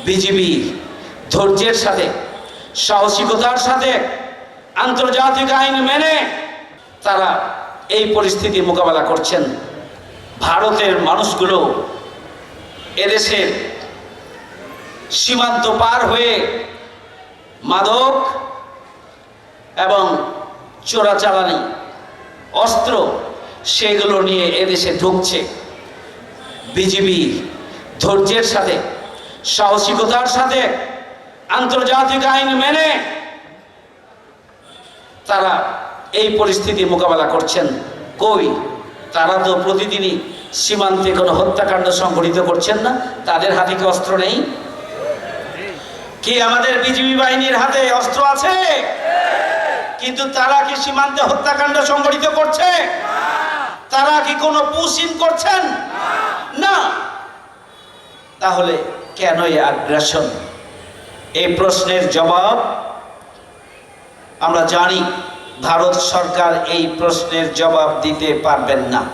BGB ধৈর্যের সাথে, সাহসিকতার সাথে, আন্তর্জাতিক আইন মেনে তারা এই পরিস্থিতি মোকাবেলা করছেন। ভারতের মানুষগুলো এদেশের সীমান্ত পার হয়ে মাদক এবং চোরাচালানি অস্ত্র সেগুলো নিয়ে এদেশে ঢুকছে। বিজিবি ধৈর্যের সাথে, সাহসিকতার সাথে, আন্তর্জাতিক আইন মেনে তারা এই পরিস্থিতি মোকাবেলা করছেন। কই, তারা তো প্রতিদিনই সীমান্তে কোনো হত্যাকাণ্ড সংঘটিত করছেন না? তাদের হাতে কি অস্ত্র নেই? কি আমাদের বিজিবি বাহিনীর হাতে অস্ত্র আছে? কিন্তু তারা কি সীমান্তে হত্যাকাণ্ড সংঘটিত করছে? তারা কি কোনো পুশিং করছেন? না। তাহলে কেন এই আগ্রাসন? এই প্রশ্নের জবাব আমরা জানি ভারত সরকার এই প্রশ্নের জবাব দিতে পারবেন না।